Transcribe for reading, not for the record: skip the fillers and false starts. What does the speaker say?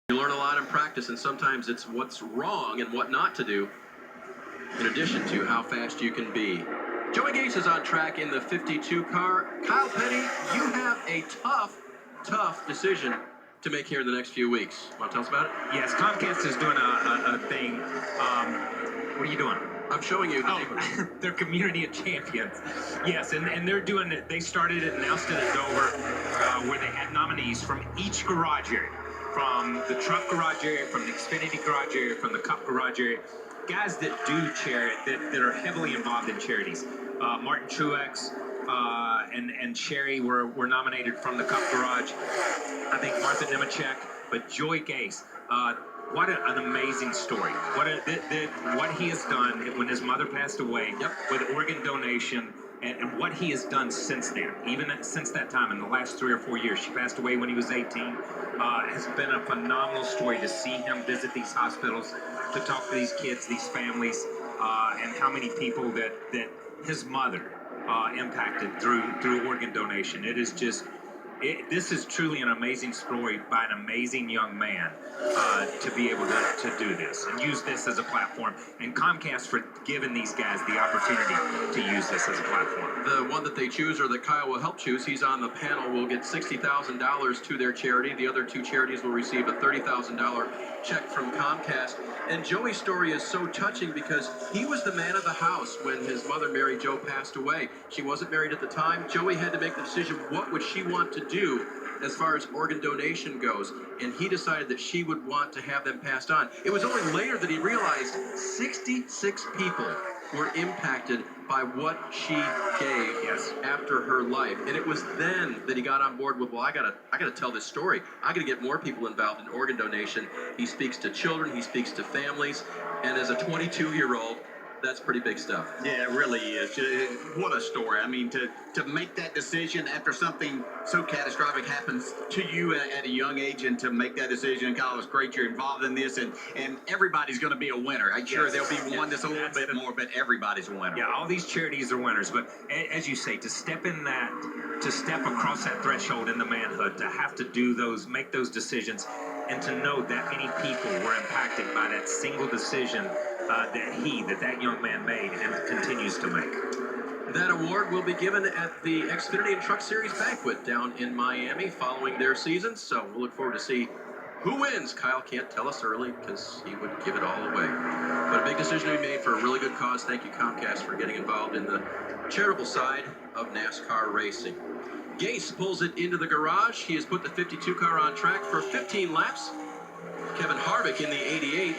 You learn a lot in practice, and sometimes it's what's wrong and what not to do, in addition to how fast you can be. Joey Gase is on track in the 52 car. Kyle Petty, you have a tough decision to make here in the next few weeks. Want to tell us about it? Yes, COMCAST is doing a thing. What are you doing? I'm showing you. They're Community of Champions. Yes, and they're doing it. They started it, announced it at Dover, where they had nominees from each garage area. From the truck garage area, from the Xfinity garage area, from the Cup garage area. Guys that do charity, that are heavily involved in charities. Martin Truex and Sherry were nominated from the Cup garage. I think Martha Nemechek, but Joey Gase. What an amazing story. What he has done when his mother passed away with organ donation, and what he has done since then, even since that time, in the last 3 or 4 years. She passed away when he was 18. Has been a phenomenal story to see him visit these hospitals, to talk to these kids, these families, and how many people that his mother impacted through organ donation. It is just... this is truly an amazing story by an amazing young man to be able to do this and use this as a platform. And Comcast for giving these guys the opportunity to use this as a platform. The one that they choose, or that Kyle will help choose, he's on the panel, will get $60,000 to their charity. The other two charities will receive a $30,000 check from Comcast. And Joey's story is so touching because he was the man of the house when his mother, Mary Jo, passed away. She wasn't married at the time. Joey had to make the decision, what would she want to do as far as organ donation goes, and he decided that she would want to have them passed on. It was only later that he realized 66 people were impacted by what she gave after her life. And it was then that he got on board with, well, I gotta tell this story. I gotta get more people involved in organ donation. He speaks to children, he speaks to families, and as a 22-year-old, that's pretty big stuff. Yeah, it really is. What a story. I mean, to make that decision after something so catastrophic happens to you at a young age, and to make that decision, Kyle, it's great you're involved in this, and everybody's going to be a winner. I'm sure there'll be one that's a little bit more, but everybody's a winner. Yeah, all these charities are winners, but as you say, to step across that threshold into manhood, to have to do those, make those decisions, and to know that many people were impacted by that single decision that young man made and continues to make. That award will be given at the Xfinity and Truck Series banquet down in Miami following their season, so we'll look forward to see who wins. Kyle can't tell us early because he would give it all away. But a big decision to be made for a really good cause. Thank you, Comcast, for getting involved in the charitable side of NASCAR racing. Gase pulls it into the garage. He has put the 52 car on track for 15 laps. Kevin Harvick in the 88